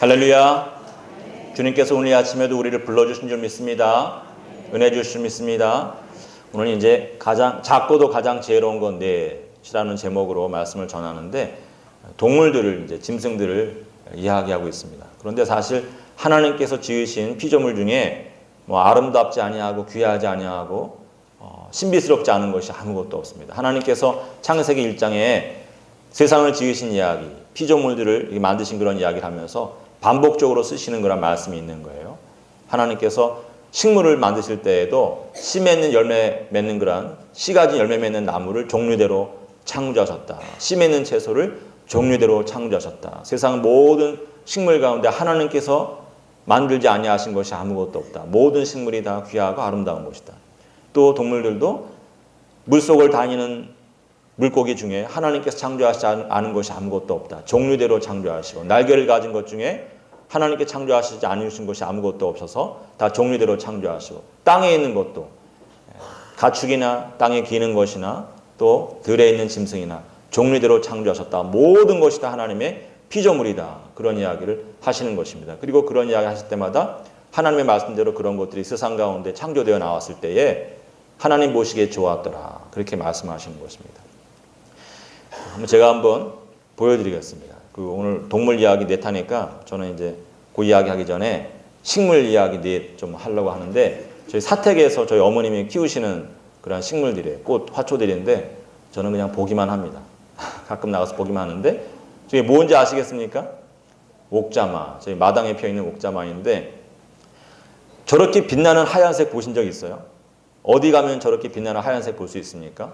할렐루야. 주님께서 오늘 이 아침에도 우리를 불러주신 줄 믿습니다. 은혜 주실 줄 믿습니다. 오늘 이제 작고도 가장 지혜로운 건 넷이라는 제목으로 말씀을 전하는데, 동물들을 이제 짐승들을 이야기하고 있습니다. 그런데 사실 하나님께서 지으신 피조물 중에 아름답지 아니하고 귀하지 아니하고 신비스럽지 않은 것이 아무것도 없습니다. 하나님께서 창세기 1장에 세상을 지으신 이야기, 피조물들을 만드신 그런 이야기를 하면서 반복적으로 쓰시는 그런 말씀이 있는 거예요. 하나님께서 식물을 만드실 때에도 씨 맺는 열매 맺는 그런 씨 가진 열매 맺는 나무를 종류대로 창조하셨다. 씨 맺는 채소를 종류대로 창조하셨다. 세상 모든 식물 가운데 하나님께서 만들지 아니하신 것이 아무것도 없다. 모든 식물이 다 귀하고 아름다운 것이다. 또 동물들도 물속을 다니는 물고기 중에 하나님께서 창조하시지 않은 것이 아무것도 없다. 종류대로 창조하시고, 날개를 가진 것 중에 하나님께 창조하시지 않으신 것이 아무것도 없어서 다 종류대로 창조하시고, 땅에 있는 것도 가축이나 땅에 기는 것이나 또 들에 있는 짐승이나 종류대로 창조하셨다. 모든 것이 다 하나님의 피조물이다. 그런 이야기를 하시는 것입니다. 그리고 그런 이야기 하실 때마다 하나님의 말씀대로 그런 것들이 세상 가운데 창조되어 나왔을 때에 하나님 보시기에 좋았더라. 그렇게 말씀하시는 것입니다. 제가 한번 보여드리겠습니다. 오늘 동물 이야기 넷 하니까 저는 이제 그 이야기 하기 전에 식물 이야기 넷 좀 하려고 하는데, 저희 사택에서 저희 어머님이 키우시는 그런 식물들이에요. 꽃, 화초들인데 저는 그냥 보기만 합니다. 가끔 나가서 보기만 하는데, 저게 뭔지 아시겠습니까? 옥자마. 저희 마당에 피어있는 옥자마인데, 저렇게 빛나는 하얀색 보신 적 있어요? 어디 가면 저렇게 빛나는 하얀색 볼 수 있습니까?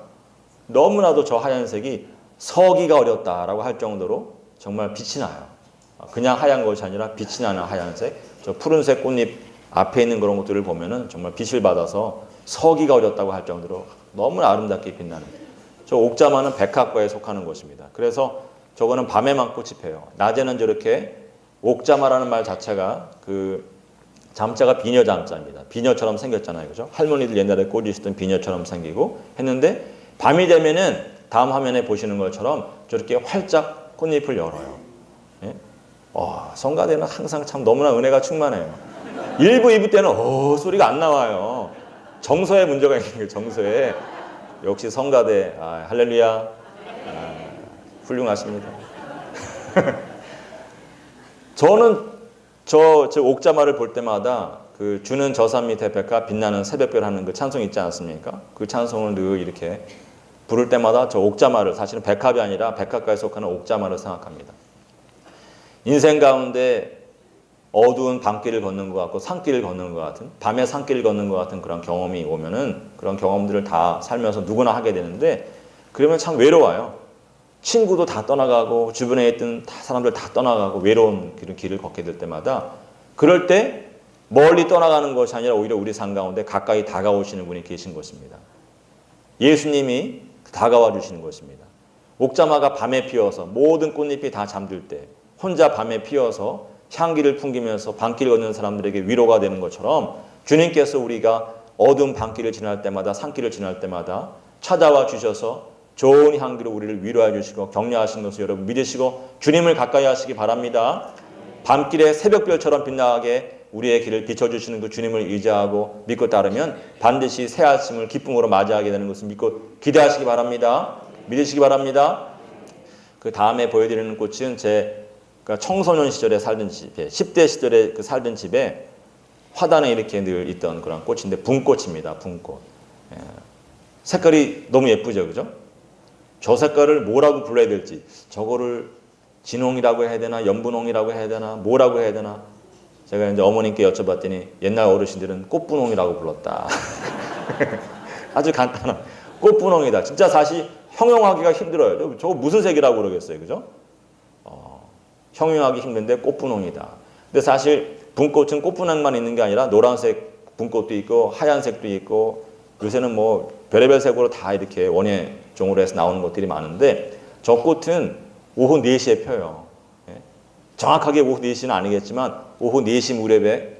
너무나도 저 하얀색이 서기가 어렵다라고 할 정도로 정말 빛이 나요. 그냥 하얀 것이 아니라 빛이 나는 하얀색, 저 푸른색 꽃잎 앞에 있는 그런 것들을 보면은 정말 빛을 받아서 서기가 어렵다고 할 정도로 너무나 아름답게 빛나는, 저 옥자마는 백합과에 속하는 것입니다. 그래서 저거는 밤에만 꽃이 펴요. 낮에는 저렇게 옥자마라는 말 자체가 잠자가 비녀 잠자입니다. 비녀처럼 생겼잖아요. 그죠? 할머니들 옛날에 꽂이 있었던 비녀처럼 생기고 했는데, 밤이 되면은 다음 화면에 보시는 것처럼 저렇게 활짝 꽃잎을 열어요. 예? 성가대는 항상 참 너무나 은혜가 충만해요. 1부, 2부 때는 소리가 안 나와요. 정서에 문제가 있는 거예요. 정서에. 역시 성가대, 할렐루야. 훌륭하십니다. 저는 저 옥자마를 볼 때마다 주는 저산 밑에 백합 빛나는 새벽별 하는 그 찬송 있지 않습니까? 그 찬송을 늘 이렇게 부를 때마다 저 옥자마를, 사실은 백합이 아니라 백합과에 속하는 옥자마를 생각합니다. 인생 가운데 어두운 밤길을 걷는 것 같고 산길을 걷는 것 같은, 밤에 산길을 걷는 것 같은 그런 경험이 오면은, 그런 경험들을 다 살면서 누구나 하게 되는데, 그러면 참 외로워요. 친구도 다 떠나가고 주변에 있던 사람들 다 떠나가고 외로운 길을 걷게 될 때마다, 그럴 때 멀리 떠나가는 것이 아니라 오히려 우리 삶 가운데 가까이 다가오시는 분이 계신 것입니다. 예수님이 다가와 주시는 것입니다. 옥자마가 밤에 피어서 모든 꽃잎이 다 잠들 때 혼자 밤에 피어서 향기를 풍기면서 밤길 걷는 사람들에게 위로가 되는 것처럼, 주님께서 우리가 어두운 밤길을 지날 때마다, 산길을 지날 때마다 찾아와 주셔서 좋은 향기로 우리를 위로해 주시고 격려하시는 것을 여러분 믿으시고 주님을 가까이 하시기 바랍니다. 밤길에 새벽별처럼 빛나게 우리의 길을 비춰주시는 그 주님을 의지하고 믿고 따르면 반드시 새 아침을 기쁨으로 맞이하게 되는 것을 믿고 기대하시기 바랍니다. 믿으시기 바랍니다. 그 다음에 보여드리는 꽃은 그러니까 청소년 시절에 살던 집에, 10대 시절에 살던 집에 화단에 이렇게 늘 있던 그런 꽃인데, 분꽃입니다. 분꽃. 색깔이 너무 예쁘죠, 그죠? 저 색깔을 뭐라고 불러야 될지, 저거를 진홍이라고 해야 되나, 연분홍이라고 해야 되나, 뭐라고 해야 되나, 제가 이제 어머님께 여쭤봤더니 옛날 어르신들은 꽃분홍이라고 불렀다. 아주 간단한 꽃분홍이다. 진짜 사실 형용하기가 힘들어요. 저거 무슨 색이라고 그러겠어요, 그죠? 형용하기 힘든데 꽃분홍이다. 근데 사실 분꽃은 꽃분홍만 있는 게 아니라 노란색 분꽃도 있고 하얀색도 있고, 요새는 뭐 별의별 색으로 다 이렇게 원예종으로 해서 나오는 것들이 많은데, 저 꽃은 오후 4시에 펴요. 정확하게 오후 4시는 아니겠지만 오후 4시 무렵에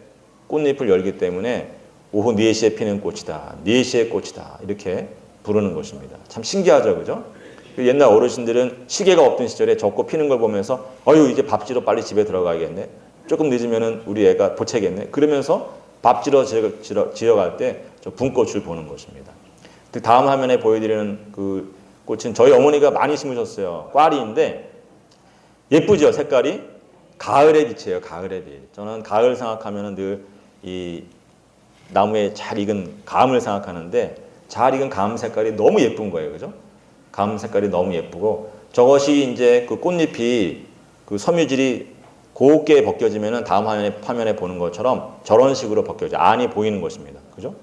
꽃잎을 열기 때문에 오후 4시에 피는 꽃이다, 4시의 꽃이다, 이렇게 부르는 것입니다. 참 신기하죠, 그죠? 옛날 어르신들은 시계가 없던 시절에 저 꽃 피는 걸 보면서 이제 밥지로 빨리 집에 들어가야겠네, 조금 늦으면은 우리 애가 보채겠네. 그러면서 밥 지어갈 때 저 분꽃을 보는 것입니다. 그 다음 화면에 보여드리는 그 꽃은 저희 어머니가 많이 심으셨어요. 꽈리인데 예쁘죠, 색깔이? 가을의 빛이에요, 가을의 빛. 저는 가을 생각하면은 늘 이 나무에 잘 익은 감을 생각하는데 잘 익은 감 색깔이 너무 예쁜 거예요, 그죠? 감 색깔이 너무 예쁘고 저것이 이제 그 꽃잎이 그 섬유질이 곱게 벗겨지면은 다음 화면에 보는 것처럼 저런 식으로 벗겨져 안이 보이는 것입니다, 그죠?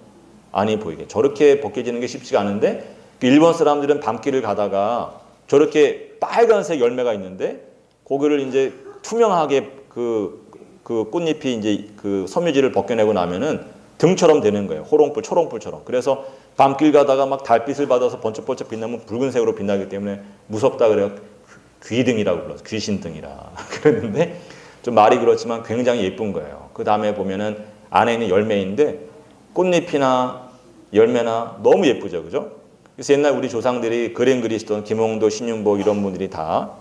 안이 보이게 저렇게 벗겨지는 게 쉽지가 않은데 일본 사람들은 밤길을 가다가 저렇게 빨간색 열매가 있는데 고기를 이제 투명하게 그 꽃잎이 이제 그 섬유질을 벗겨내고 나면은 등처럼 되는 거예요. 호롱불, 초롱불처럼. 그래서 밤길 가다가 막 달빛을 받아서 번쩍번쩍 빛나면 붉은색으로 빛나기 때문에 무섭다 그래요. 귀등이라고 불러서 귀신등이라 그랬는데 좀 말이 그렇지만 굉장히 예쁜 거예요. 그 다음에 보면은 안에 있는 열매인데 꽃잎이나 열매나 너무 예쁘죠, 그죠? 그래서 옛날 우리 조상들이 그림 그리시던 김홍도, 신윤복 이런 분들이 다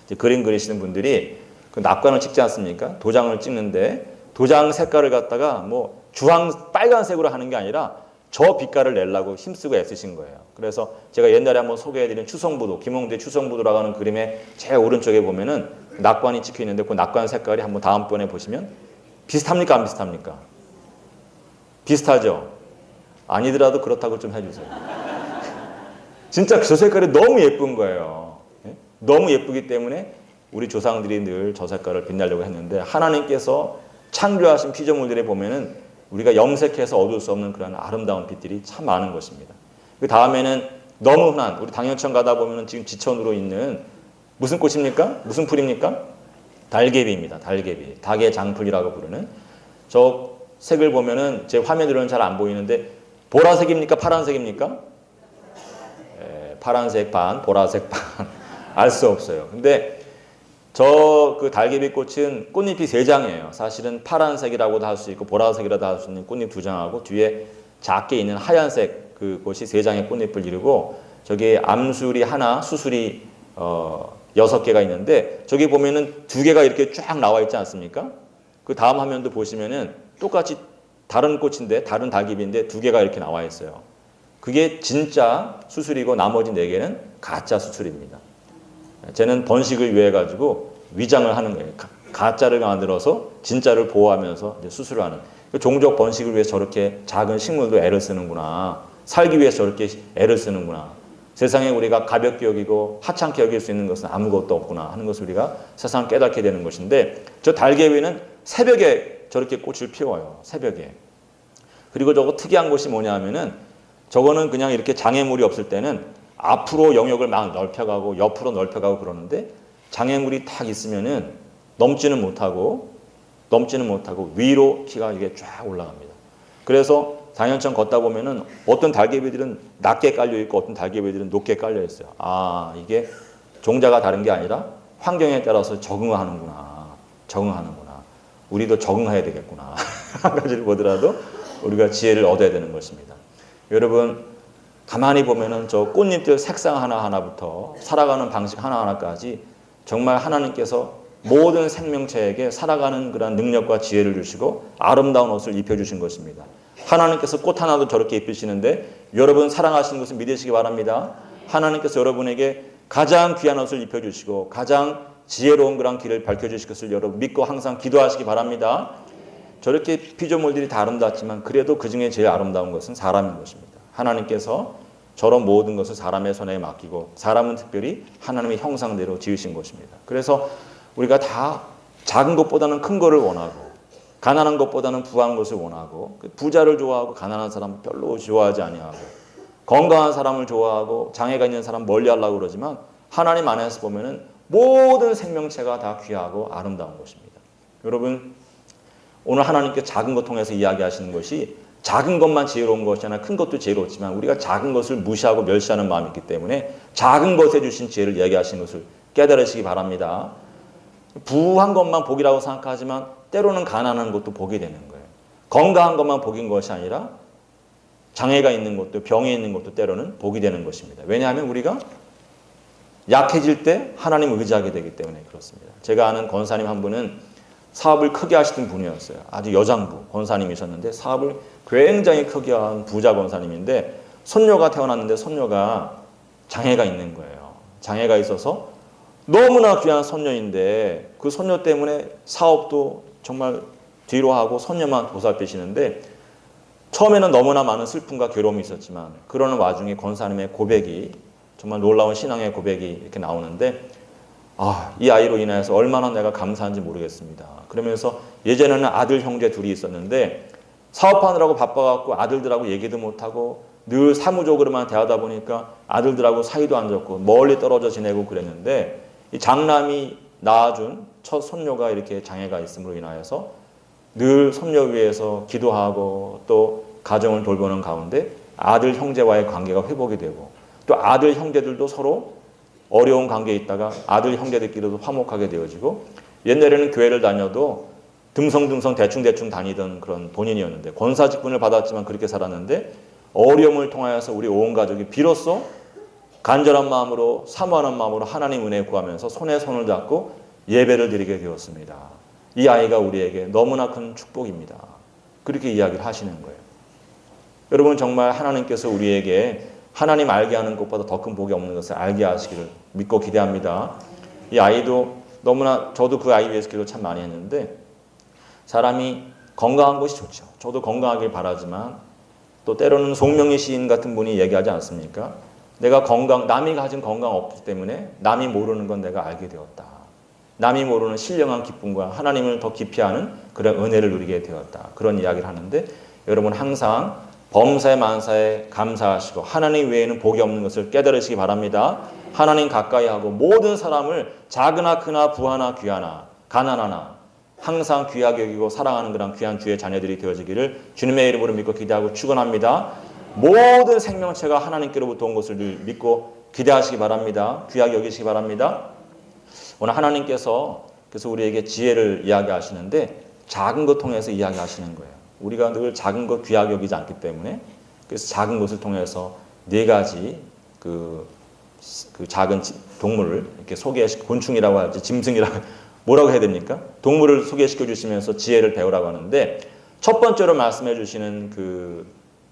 이제 그림 그리시는 분들이 그 낙관을 찍지 않습니까? 도장을 찍는데 도장 색깔을 갖다가 뭐 주황 빨간색으로 하는 게 아니라 저 빛깔을 내려고 힘쓰고 애쓰신 거예요. 그래서 제가 옛날에 한번 소개해드린 추성부도, 김홍대 추성부도라고 하는 그림의 제일 오른쪽에 보면은 낙관이 찍혀 있는데 그 낙관 색깔이 한번 다음번에 보시면 비슷합니까? 안 비슷합니까? 비슷하죠? 아니더라도 그렇다고 좀 해주세요. 진짜 저 색깔이 너무 예쁜 거예요. 너무 예쁘기 때문에 우리 조상들이 늘 저 색깔을 빛내려고 했는데 하나님께서 창조하신 피조물들에 보면은 우리가 염색해서 얻을 수 없는 그런 아름다운 빛들이 참 많은 것입니다. 그 다음에는 너무 흔한 우리 당연천 가다 보면은 지금 지천으로 있는 무슨 꽃입니까? 무슨 풀입니까? 달개비입니다. 달개비. 닭의 장풀이라고 부르는 저 색을 보면은 제 화면으로는 잘 안 보이는데 보라색입니까? 파란색입니까? 파란색 반, 보라색 반. 알 수 없어요. 근데 저 그 달개비 꽃은 꽃잎이 3장이에요. 사실은 파란색이라고도 할 수 있고 보라색이라도 할 수 있는 꽃잎 2장하고 뒤에 작게 있는 하얀색 그 꽃이 3장의 꽃잎을 이루고 저기 암술이 하나, 수술이 6개가 있는데 저기 보면은 2개가 이렇게 쫙 나와 있지 않습니까? 그 다음 화면도 보시면은 똑같이 다른 꽃인데 다른 달개비인데 2개가 이렇게 나와 있어요. 그게 진짜 수술이고 나머지 4개는 가짜 수술입니다. 쟤는 번식을 위해 가지고 위장을 하는 거예요. 가짜를 만들어서 진짜를 보호하면서 이제 수술을 하는. 종족 번식을 위해 저렇게 작은 식물도 애를 쓰는구나. 살기 위해 저렇게 애를 쓰는구나. 세상에 우리가 가볍게 여기고 하찮게 여길 수 있는 것은 아무것도 없구나 하는 것을 우리가 세상 깨닫게 되는 것인데 저 달개비는 새벽에 저렇게 꽃을 피워요. 새벽에. 그리고 저거 특이한 것이 뭐냐 하면은 저거는 그냥 이렇게 장애물이 없을 때는 앞으로 영역을 막 넓혀가고 옆으로 넓혀가고 그러는데 장애물이 딱 있으면은 넘지는 못하고 위로 키가 이게 쫙 올라갑니다. 그래서 당연천 걷다 보면은 어떤 달개비들은 낮게 깔려 있고 어떤 달개비들은 높게 깔려 있어요. 아, 이게 종자가 다른 게 아니라 환경에 따라서 적응하는구나. 우리도 적응해야 되겠구나. 한 가지를 보더라도 우리가 지혜를 얻어야 되는 것입니다. 여러분 가만히 보면은 저 꽃잎들 색상 하나하나부터 살아가는 방식 하나하나까지 정말 하나님께서 모든 생명체에게 살아가는 그런 능력과 지혜를 주시고 아름다운 옷을 입혀주신 것입니다. 하나님께서 꽃 하나도 저렇게 입히시는데 여러분 사랑하시는 것을 믿으시기 바랍니다. 하나님께서 여러분에게 가장 귀한 옷을 입혀주시고 가장 지혜로운 그런 길을 밝혀주실 것을 여러분 믿고 항상 기도하시기 바랍니다. 저렇게 피조물들이 다 아름답지만 그래도 그 중에 제일 아름다운 것은 사람인 것입니다. 하나님께서 저런 모든 것을 사람의 손에 맡기고 사람은 특별히 하나님의 형상대로 지으신 것입니다. 그래서 우리가 다 작은 것보다는 큰 것을 원하고 가난한 것보다는 부한 것을 원하고 부자를 좋아하고 가난한 사람 별로 좋아하지 아니하고 건강한 사람을 좋아하고 장애가 있는 사람 멀리 하려고 그러지만 하나님 안에서 보면은 모든 생명체가 다 귀하고 아름다운 것입니다. 여러분 오늘 하나님께 작은 것 통해서 이야기하시는 것이 작은 것만 지혜로운 것이 아니라 큰 것도 지혜롭지만 우리가 작은 것을 무시하고 멸시하는 마음이 있기 때문에 작은 것에 주신 지혜를 이야기하시는 것을 깨달으시기 바랍니다. 부한 것만 복이라고 생각하지만 때로는 가난한 것도 복이 되는 거예요. 건강한 것만 복인 것이 아니라 장애가 있는 것도 병이 있는 것도 때로는 복이 되는 것입니다. 왜냐하면 우리가 약해질 때 하나님을 의지하게 되기 때문에 그렇습니다. 제가 아는 권사님 한 분은 사업을 크게 하시던 분이었어요. 아주 여장부 권사님이셨는데 사업을 굉장히 크게 한 부자 권사님인데 손녀가 태어났는데 손녀가 장애가 있는 거예요. 장애가 있어서 너무나 귀한 손녀인데 그 손녀 때문에 사업도 정말 뒤로 하고 손녀만 보살피시는데 처음에는 너무나 많은 슬픔과 괴로움이 있었지만 그러는 와중에 권사님의 고백이 정말 놀라운 신앙의 고백이 이렇게 나오는데 이 아이로 인해서 얼마나 내가 감사한지 모르겠습니다. 그러면서 예전에는 아들 형제 둘이 있었는데 사업하느라고 바빠갖고 아들들하고 얘기도 못하고 늘 사무적으로만 대하다 보니까 아들들하고 사이도 안 좋고 멀리 떨어져 지내고 그랬는데 이 장남이 낳아준 첫 손녀가 이렇게 장애가 있음으로 인하여서 늘 손녀 위해서 기도하고 또 가정을 돌보는 가운데 아들 형제와의 관계가 회복이 되고 또 아들 형제들도 서로 어려운 관계에 있다가 아들 형제들끼리도 화목하게 되어지고 옛날에는 교회를 다녀도 듬성듬성 대충대충 다니던 그런 본인이었는데 권사 직분을 받았지만 그렇게 살았는데 어려움을 통하여서 우리 온 가족이 비로소 간절한 마음으로 사모하는 마음으로 하나님 은혜 구하면서 손에 손을 잡고 예배를 드리게 되었습니다. 이 아이가 우리에게 너무나 큰 축복입니다. 그렇게 이야기를 하시는 거예요. 여러분 정말 하나님께서 우리에게 하나님 알게 하는 것보다 더 큰 복이 없는 것을 알게 하시기를 믿고 기대합니다. 이 아이도 너무나 저도 그 아이 위해서 기도 참 많이 했는데 사람이 건강한 것이 좋죠. 저도 건강하길 바라지만 또 때로는 송명희 시인 같은 분이 얘기하지 않습니까? 내가 남이 가진 건강 없기 때문에 남이 모르는 건 내가 알게 되었다. 남이 모르는 신령한 기쁨과 하나님을 더 깊이 아는 그런 은혜를 누리게 되었다. 그런 이야기를 하는데 여러분 항상 범사에 만사에 감사하시고 하나님 외에는 복이 없는 것을 깨달으시기 바랍니다. 하나님 가까이 하고 모든 사람을 작으나 크나 부하나 귀하나 가난하나 항상 귀하게 여기고 사랑하는 그런 귀한 주의 자녀들이 되어지기를 주님의 이름으로 믿고 기대하고 축원합니다. 모든 생명체가 하나님께로부터 온 것을 늘 믿고 기대하시기 바랍니다. 귀하게 여기시기 바랍니다. 오늘 하나님께서 그래서 우리에게 지혜를 이야기하시는데 작은 것 통해서 이야기하시는 거예요. 우리가 늘 작은 것 귀하게 여기지 않기 때문에 그래서 작은 것을 통해서 네 가지 그 작은 동물을 이렇게 소개시켜 곤충이라고 할지 짐승이라고 뭐라고 해야 됩니까? 동물을 소개시켜 주시면서 지혜를 배우라고 하는데 첫 번째로 말씀해 주시는 그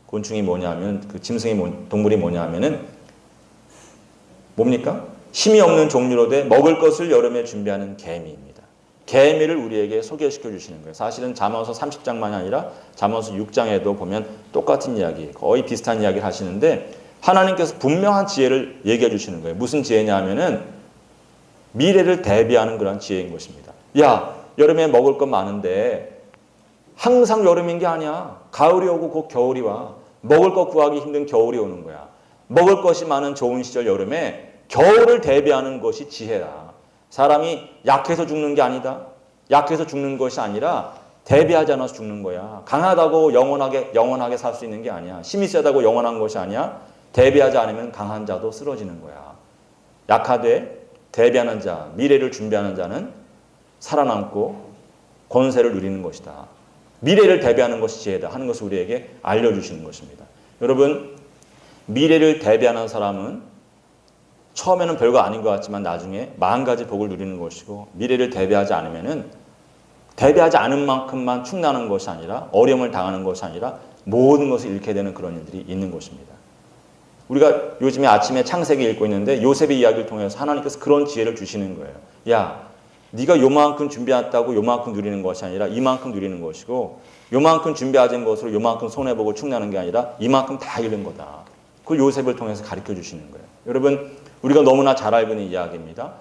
곤충이 뭐냐면 그 짐승이 동물이 뭐냐면은 뭡니까? 힘이 없는 종류로 돼 먹을 것을 여름에 준비하는 개미입니다. 개미를 우리에게 소개시켜 주시는 거예요. 사실은 잠언서 30장만이 아니라 잠언서 6장에도 보면 똑같은 이야기, 거의 비슷한 이야기를 하시는데 하나님께서 분명한 지혜를 얘기해 주시는 거예요. 무슨 지혜냐 하면은 미래를 대비하는 그런 지혜인 것입니다. 야, 여름에 먹을 것 많은데 항상 여름인 게 아니야. 가을이 오고 곧 겨울이 와. 먹을 것 구하기 힘든 겨울이 오는 거야. 먹을 것이 많은 좋은 시절 여름에 겨울을 대비하는 것이 지혜다. 사람이 약해서 죽는 게 아니다. 약해서 죽는 것이 아니라 대비하지 않아서 죽는 거야. 강하다고 영원하게 살 수 있는 게 아니야. 힘이 세다고 영원한 것이 아니야. 대비하지 않으면 강한 자도 쓰러지는 거야. 약하되 대비하는 자, 미래를 준비하는 자는 살아남고 권세를 누리는 것이다. 미래를 대비하는 것이 지혜다 하는 것을 우리에게 알려주시는 것입니다. 여러분, 미래를 대비하는 사람은 처음에는 별거 아닌 것 같지만 나중에 10,000가지 복을 누리는 것이고 미래를 대비하지 않으면은 대비하지 않은 만큼만 축나는 것이 아니라 어려움을 당하는 것이 아니라 모든 것을 잃게 되는 그런 일들이 있는 것입니다. 우리가 요즘에 아침에 창세기 읽고 있는데 요셉의 이야기를 통해서 하나님께서 그런 지혜를 주시는 거예요. 야, 네가 요만큼 준비했다고 요만큼 누리는 것이 아니라 이만큼 누리는 것이고 요만큼 준비하진 것으로 요만큼 손해보고 축나는 게 아니라 이만큼 다 잃는 거다. 그걸 요셉을 통해서 가르쳐 주시는 거예요. 여러분, 우리가 너무나 잘 알고 있는 이야기입니다.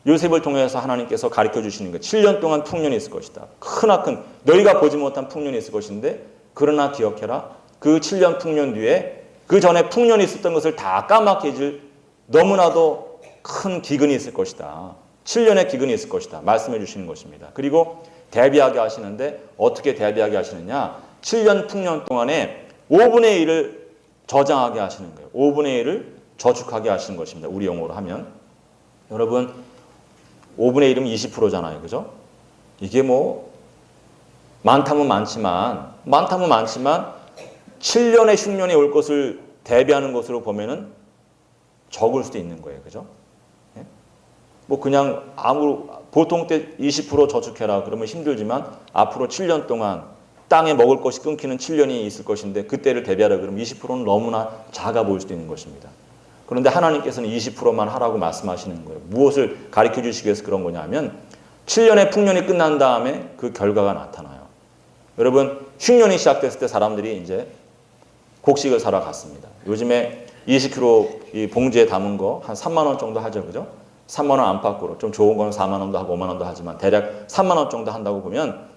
요셉을 통해서 하나님께서 가르쳐 주시는 것. 7년 동안 풍년이 있을 것이다. 크나큰 너희가 보지 못한 풍년이 있을 것인데 그러나 기억해라. 그 7년 풍년 뒤에 그 전에 풍년이 있었던 것을 다 까맣게 잊을 너무나도 큰 기근이 있을 것이다. 7년의 기근이 있을 것이다. 말씀해 주시는 것입니다. 그리고 대비하게 하시는데 어떻게 대비하게 하시느냐. 7년 풍년 동안에 5분의 1을 저장하게 하시는 거예요. 5분의 1을 저축하게 하시는 것입니다. 우리 용어로 하면. 여러분 5분의 1이면 20%잖아요. 그죠? 이게 뭐 많다면 많지만 7년의 흉년이 올 것을 대비하는 것으로 보면은 적을 수도 있는 거예요. 그죠? 뭐 그냥 보통 때 20% 저축해라. 그러면 힘들지만 앞으로 7년 동안 땅에 먹을 것이 끊기는 7년이 있을 것인데 그때를 대비하라 그러면 20%는 너무나 작아 보일 수도 있는 것입니다. 그런데 하나님께서는 20%만 하라고 말씀하시는 거예요. 무엇을 가르쳐 주시기 위해서 그런 거냐면 7년의 풍년이 끝난 다음에 그 결과가 나타나요. 여러분 흉년이 시작됐을 때 사람들이 이제 곡식을 사러 갔습니다. 요즘에 20kg 이 봉지에 담은 거 한 3만 원 정도 하죠. 그죠? 3만 원 안팎으로 좀 좋은 거는 4만 원도 하고 5만 원도 하지만 대략 3만 원 정도 한다고 보면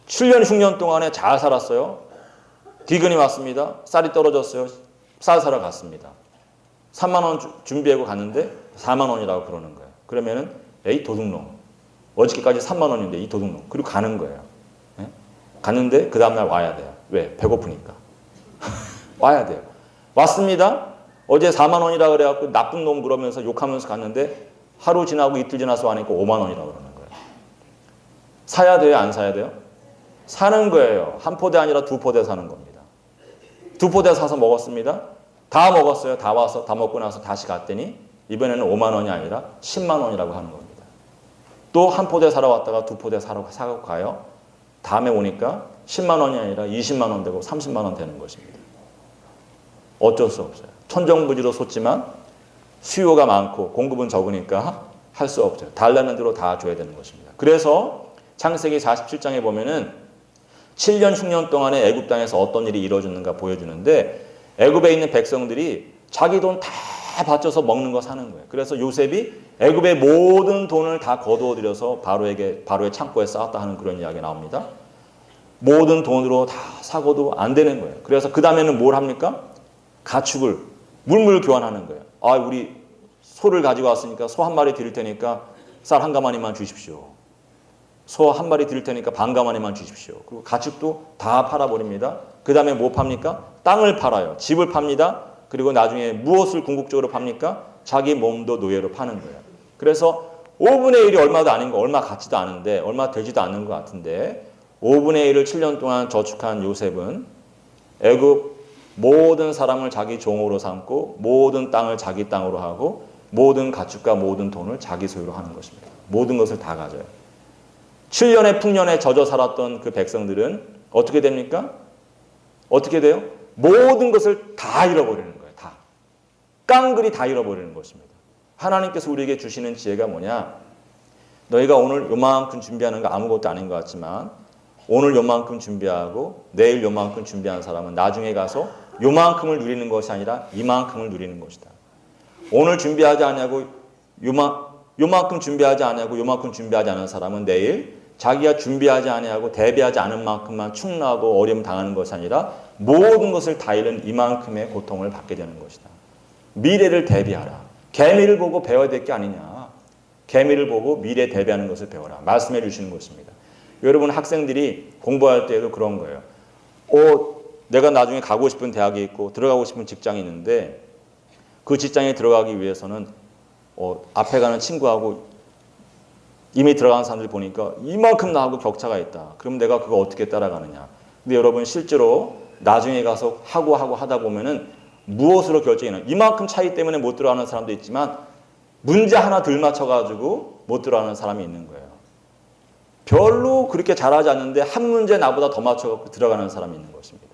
7년 흉년 동안에 잘 살았어요. 기근이 왔습니다. 쌀이 떨어졌어요. 쌀 사러 갔습니다. 3만 원 준비하고 갔는데 4만 원이라고 그러는 거예요. 그러면은 에이 도둑놈. 어저께까지 3만 원인데 이 도둑놈. 그리고 가는 거예요. 네? 갔는데 그 다음날 와야 돼요. 왜? 배고프니까. 와야 돼요. 왔습니다. 어제 4만 원이라 그래갖고 나쁜 놈 그러면서 욕하면서 갔는데 하루 지나고 이틀 지나서 와니까 5만 원이라고 그러는 거예요. 사야 돼요? 안 사야 돼요? 사는 거예요. 한 포대 아니라 두 포대 사는 겁니다. 두 포대 사서 먹었습니다. 다 먹었어요. 다 와서 다 먹고 나서 다시 갔더니 이번에는 5만 원이 아니라 10만 원이라고 하는 겁니다. 또 한 포대 사러 왔다가 두 포대 사고 가요. 다음에 오니까 10만 원이 아니라 20만 원 되고 30만 원 되는 것입니다. 어쩔 수 없어요. 천정부지로 솟지만 수요가 많고 공급은 적으니까 할 수 없죠. 달라는 대로 다 줘야 되는 것입니다. 그래서 창세기 47장에 보면은 7년 흉년 동안에 애굽 땅에서 어떤 일이 이루어졌는가 보여주는데 애굽에 있는 백성들이 자기 돈 다 바쳐서 먹는 거 사는 거예요. 그래서 요셉이 애굽의 모든 돈을 다 거두어들여서 바로의 창고에 쌓았다 하는 그런 이야기가 나옵니다. 모든 돈으로 다 사고도 안 되는 거예요. 그래서 그 다음에는 뭘 합니까? 가축을 물물 교환하는 거예요. 아, 우리 소를 가지고 왔으니까 소 한 마리 드릴 테니까 쌀 한 가마니만 주십시오. 소 한 마리 드릴 테니까 반 가마니만 주십시오. 그리고 가축도 다 팔아버립니다. 그 다음에 뭐 팝니까? 땅을 팔아요. 집을 팝니다. 그리고 나중에 무엇을 궁극적으로 팝니까? 자기 몸도 노예로 파는 거예요. 그래서 5분의 1이 얼마도 아닌 거, 얼마 같지도 않은데, 얼마 되지도 않는 것 같은데 5분의 1을 7년 동안 저축한 요셉은 애굽 모든 사람을 자기 종으로 삼고 모든 땅을 자기 땅으로 하고 모든 가축과 모든 돈을 자기 소유로 하는 것입니다. 모든 것을 다 가져요. 7년의 풍년에 젖어 살았던 그 백성들은 어떻게 됩니까? 어떻게 돼요? 모든 것을 다 잃어버리는 거예요. 다. 깡그리 다 잃어버리는 것입니다. 하나님께서 우리에게 주시는 지혜가 뭐냐? 너희가 오늘 요만큼 준비하는 거 아무것도 아닌 것 같지만 오늘 요만큼 준비하고 내일 요만큼 준비한 사람은 나중에 가서 요만큼을 누리는 것이 아니라 이만큼을 누리는 것이다. 오늘 준비하지 않냐고 요만큼 준비하지 않냐고 요만큼 준비하지 않은 사람은 내일 자기가 준비하지 않냐고 대비하지 않은 만큼만 축나고 어려움 당하는 것이 아니라 모든 것을 다 잃은 이만큼의 고통을 받게 되는 것이다. 미래를 대비하라. 개미를 보고 배워야 될 게 아니냐. 개미를 보고 미래 대비하는 것을 배워라. 말씀해 주시는 것입니다. 여러분 학생들이 공부할 때에도 그런 거예요. 내가 나중에 가고 싶은 대학이 있고 들어가고 싶은 직장이 있는데 그 직장에 들어가기 위해서는 앞에 가는 친구하고 이미 들어간 사람들 보니까 이만큼 나하고 격차가 있다. 그럼 내가 그거 어떻게 따라가느냐. 근데 여러분 실제로 나중에 가서 하고 하다 보면은 무엇으로 결정이 나요? 이만큼 차이 때문에 못 들어가는 사람도 있지만 문제 하나 덜 맞춰가지고 못 들어가는 사람이 있는 거예요. 별로 그렇게 잘하지 않는데 한 문제 나보다 더 맞춰갖고 들어가는 사람이 있는 것입니다.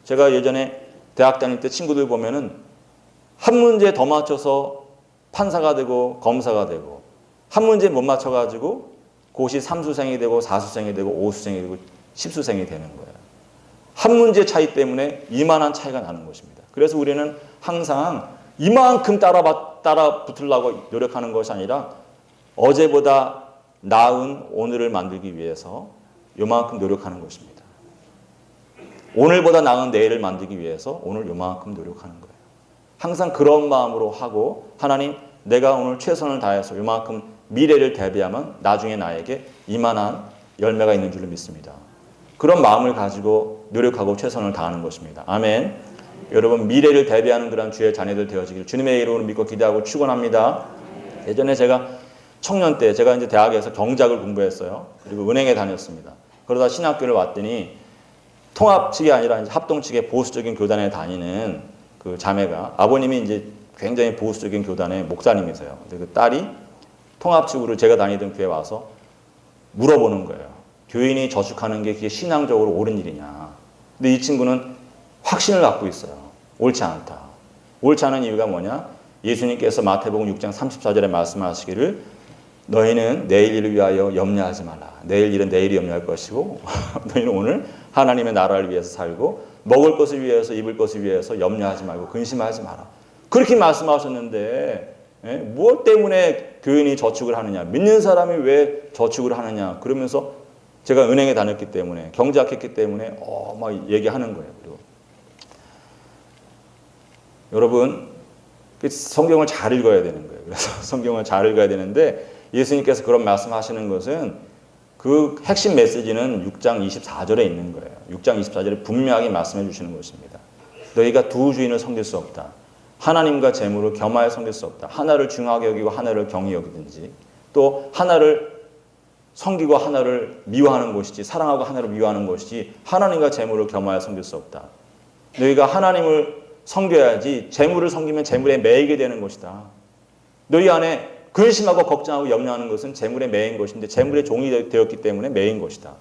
제가 예전에 대학 다닐 때 친구들 보면은 한 문제 더 맞춰서 판사가 되고 검사가 되고 한 문제 못 맞춰가지고 고시 3수생이 되고 4수생이 되고 5수생이 되고 10수생이 되는 거예요. 한 문제 차이 때문에 이만한 차이가 나는 것입니다. 그래서 우리는 항상 이만큼 따라 붙으려고 노력하는 것이 아니라 어제보다 나은 오늘을 만들기 위해서 요만큼 노력하는 것입니다. 오늘보다 나은 내일을 만들기 위해서 오늘 요만큼 노력하는 거예요. 항상 그런 마음으로 하고 하나님 내가 오늘 최선을 다해서 요만큼 미래를 대비하면 나중에 나에게 이만한 열매가 있는 줄로 믿습니다. 그런 마음을 가지고 노력하고 최선을 다하는 것입니다. 아멘. 여러분 미래를 대비하는 그런 주의 자녀들 되어지길 주님의 이름으로 믿고 기대하고 축원합니다. 예전에 제가 청년 때 제가 이제 대학에서 경작을 공부했어요. 그리고 은행에 다녔습니다. 그러다 신학교를 왔더니 통합 측이 아니라 이제 합동 측의 보수적인 교단에 다니는 그 자매가 아버님이 이제 굉장히 보수적인 교단의 목사님이세요. 근데 그 딸이 통합직으로 제가 다니던 교회 와서 물어보는 거예요. 교인이 저축하는 게 그게 신앙적으로 옳은 일이냐. 근데 이 친구는 확신을 갖고 있어요. 옳지 않다. 옳지 않은 이유가 뭐냐? 예수님께서 마태복음 6장 34절에 말씀하시기를 너희는 내일 일을 위하여 염려하지 말라. 내일 일은 내일이 염려할 것이고 너희는 오늘 하나님의 나라를 위해서 살고 먹을 것을 위해서 입을 것을 위해서 염려하지 말고 근심하지 마라. 그렇게 말씀하셨는데 무엇 때문에 교인이 저축을 하느냐. 믿는 사람이 왜 저축을 하느냐. 그러면서 제가 은행에 다녔기 때문에 경제학했기 때문에 막 얘기하는 거예요. 그리고 여러분 성경을 잘 읽어야 되는 거예요. 그래서 성경을 잘 읽어야 되는데 예수님께서 그런 말씀하시는 것은 그 핵심 메시지는 6장 24절에 있는 거예요. 6장 24절에 분명하게 말씀해 주시는 것입니다. 너희가 두 주인을 섬길 수 없다. 하나님과 재물을 겸하여 섬길 수 없다. 하나를 중하게 여기고 하나를 경히 여기든지 또 하나를 섬기고 하나를 미워하는 것이지 사랑하고 하나를 미워하는 것이지 하나님과 재물을 겸하여 섬길 수 없다. 너희가 하나님을 섬겨야지 재물을 섬기면 재물에 매이게 되는 것이다. 너희 안에 근심하고 걱정하고 염려하는 것은 재물에 매인 것인데 재물의 종이 되었기 때문에 매인 것이다.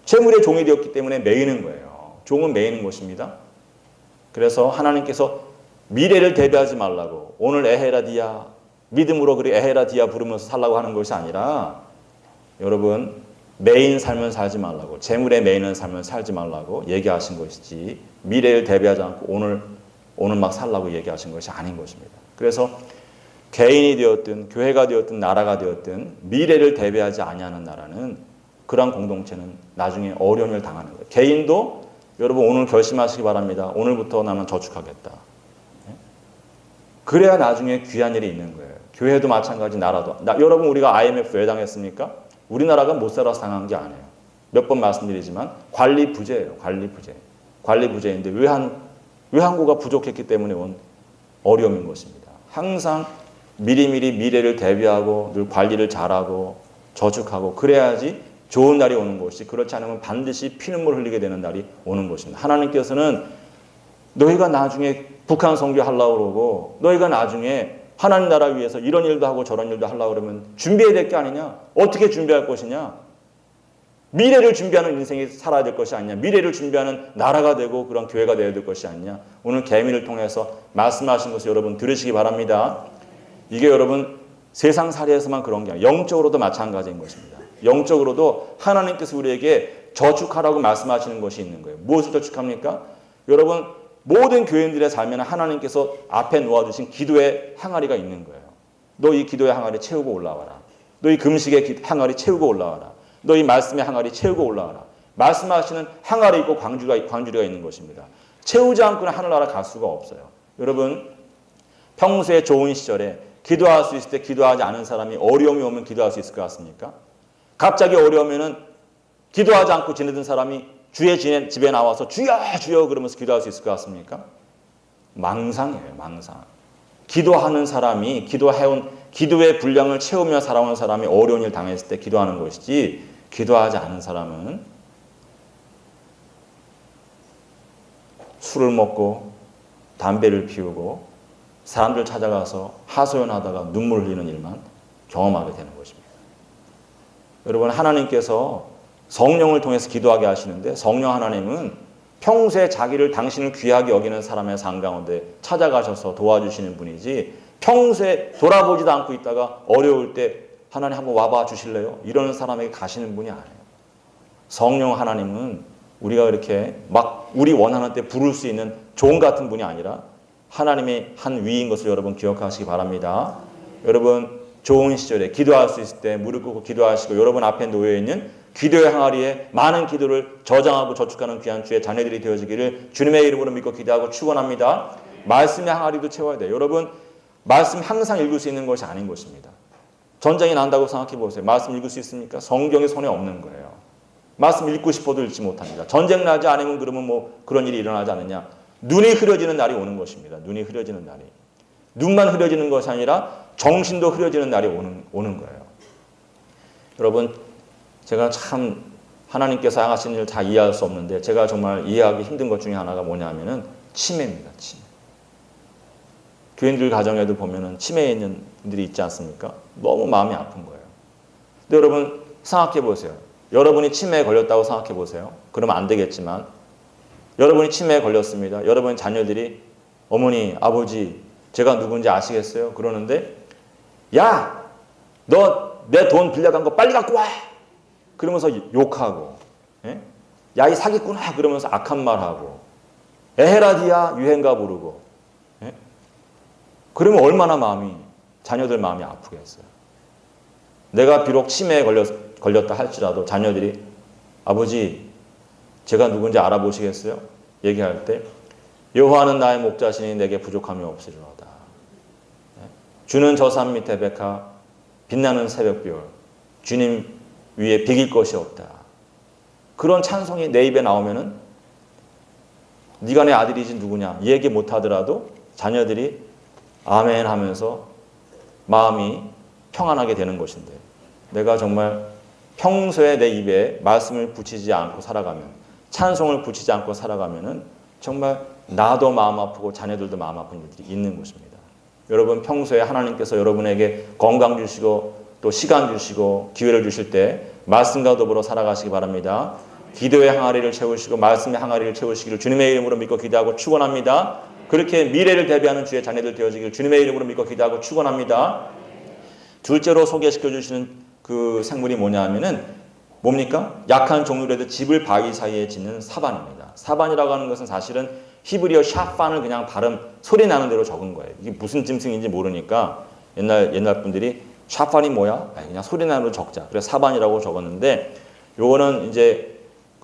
재물의 종이 되었기 때문에 매이는 거예요. 종은 매이는 것입니다. 그래서 하나님께서 미래를 대비하지 말라고 오늘 에헤라디아 믿음으로 그리 에헤라디아 부르면서 살라고 하는 것이 아니라 여러분 매인 삶을 살지 말라고 재물에 매이는 삶을 살지 말라고 얘기하신 것이지 미래를 대비하지 않고 오늘 막 살라고 얘기하신 것이 아닌 것입니다. 그래서 개인이 되었든 교회가 되었든 나라가 되었든 미래를 대비하지 아니하는 나라는 그러한 공동체는 나중에 어려움을 당하는 거예요. 개인도 여러분 오늘 결심하시기 바랍니다. 오늘부터 나는 저축하겠다. 그래야 나중에 귀한 일이 있는 거예요. 교회도 마찬가지 나라도. 여러분 우리가 IMF 왜 당했습니까? 우리나라가 못 살아서 당한 게 아니에요. 몇 번 말씀드리지만 관리 부재예요. 관리 부재인데 왜 한국가 부족했기 때문에 온 어려움인 것입니다. 항상 미리미리 미래를 대비하고 늘 관리를 잘하고 저축하고 그래야지 좋은 날이 오는 것이지 그렇지 않으면 반드시 피눈물 흘리게 되는 날이 오는 것입니다. 하나님께서는 너희가 나중에 북한 선교하려고 그러고 너희가 나중에 하나님 나라 위해서 이런 일도 하고 저런 일도 하려고 그러면 준비해야 될 게 아니냐? 어떻게 준비할 것이냐? 미래를 준비하는 인생이 살아야 될 것이 아니냐? 미래를 준비하는 나라가 되고 그런 교회가 되어야 될 것이 아니냐? 오늘 계미를 통해서 말씀하신 것을 여러분 들으시기 바랍니다. 이게 여러분 세상 살이에서만 그런 게 아니라 영적으로도 마찬가지인 것입니다. 영적으로도 하나님께서 우리에게 저축하라고 말씀하시는 것이 있는 거예요. 무엇을 저축합니까? 여러분 모든 교인들의 삶에는 하나님께서 앞에 놓아주신 기도의 항아리가 있는 거예요. 너 이 기도의 항아리 채우고 올라와라. 너 이 금식의 항아리 채우고 올라와라. 너 이 말씀의 항아리 채우고 올라와라. 말씀하시는 항아리 있고 광주리가 있는 것입니다. 채우지 않고는 하늘나라 갈 수가 없어요. 여러분 평소에 좋은 시절에 기도할 수 있을 때 기도하지 않은 사람이 어려움이 오면 기도할 수 있을 것 같습니까? 갑자기 어려우면은 기도하지 않고 지내던 사람이 주의 집에 나와서 주여 주여 그러면서 기도할 수 있을 것 같습니까? 망상이에요. 망상. 기도하는 사람이 기도해온 기도의 분량을 채우며 살아온 사람이 어려운 일 당했을 때 기도하는 것이지 기도하지 않은 사람은 술을 먹고 담배를 피우고 사람들 찾아가서 하소연하다가 눈물 흘리는 일만 경험하게 되는 것입니다. 여러분 하나님께서 성령을 통해서 기도하게 하시는데 성령 하나님은 평소에 자기를 당신을 귀하게 여기는 사람의 삶 가운데 찾아가셔서 도와주시는 분이지 평소에 돌아보지도 않고 있다가 어려울 때 하나님 한번 와봐 주실래요? 이러는 사람에게 가시는 분이 아니에요. 성령 하나님은 우리가 이렇게 막 우리 원하는 때 부를 수 있는 종 같은 분이 아니라 하나님의 한 위인 것을 여러분 기억하시기 바랍니다. 여러분 좋은 시절에 기도할 수 있을 때 무릎 꿇고 기도하시고 여러분 앞에 놓여있는 기도의 항아리에 많은 기도를 저장하고 저축하는 귀한 주의 자녀들이 되어지기를 주님의 이름으로 믿고 기도하고 축원합니다. 말씀의 항아리도 채워야 돼요. 여러분 말씀 항상 읽을 수 있는 것이 아닌 것입니다. 전쟁이 난다고 생각해 보세요. 말씀 읽을 수 있습니까? 성경이 손에 없는 거예요. 말씀 읽고 싶어도 읽지 못합니다. 전쟁 나지 않으면 그러면 뭐 그런 일이 일어나지 않느냐. 눈이 흐려지는 날이 오는 것입니다. 눈이 흐려지는 날이. 눈만 흐려지는 것이 아니라 정신도 흐려지는 날이 오는 거예요. 여러분 제가 참 하나님께서 하시는 일을 다 이해할 수 없는데 제가 정말 이해하기 힘든 것 중에 하나가 뭐냐면은 치매입니다. 치매. 교인들 가정에도 보면은 치매에 있는 분들이 있지 않습니까? 너무 마음이 아픈 거예요. 근데 여러분 생각해 보세요. 여러분이 치매에 걸렸다고 생각해 보세요. 그러면 안 되겠지만 여러분이 치매에 걸렸습니다. 여러분의 자녀들이 어머니, 아버지, 제가 누군지 아시겠어요? 그러는데 야, 너 내 돈 빌려간 거 빨리 갖고 와! 그러면서 욕하고, 예? 야, 이 사기꾼아! 그러면서 악한 말하고, 에헤라디야 유행가 부르고, 예? 그러면 얼마나 자녀들 마음이 아프겠어요. 내가 비록 치매에 걸렸다 할지라도 자녀들이 아버지, 제가 누군지 알아보시겠어요? 얘기할 때 여호와는 나의 목자시니 내게 부족함이 없으리로다. 주는 저 산 밑에 백화 빛나는 새벽별 주님 위에 비길 것이 없다. 그런 찬송이 내 입에 나오면은 네가 내 아들이지 누구냐 얘기 못하더라도 자녀들이 아멘 하면서 마음이 평안하게 되는 것인데 내가 정말 평소에 내 입에 말씀을 붙이지 않고 살아가면 찬송을 붙이지 않고 살아가면은 정말 나도 마음 아프고 자녀들도 마음 아픈 일들이 있는 것입니다. 여러분 평소에 하나님께서 여러분에게 건강 주시고 또 시간 주시고 기회를 주실 때 말씀과 더불어 살아가시기 바랍니다. 기도의 항아리를 채우시고 말씀의 항아리를 채우시기를 주님의 이름으로 믿고 기도하고 축원합니다. 그렇게 미래를 대비하는 주의 자녀들 되어지기를 주님의 이름으로 믿고 기도하고 축원합니다. 둘째로 소개시켜 주시는 그 생물이 뭐냐 하면은 뭡니까? 약한 종류라도 집을 바위 사이에 짓는 사반입니다. 사반이라고 하는 것은 사실은 히브리어 샤판을 그냥 발음 소리 나는 대로 적은 거예요. 이게 무슨 짐승인지 모르니까 옛날 분들이 샤판이 뭐야? 그냥 소리 나는 대로 적자. 그래서 사반이라고 적었는데 요거는 이제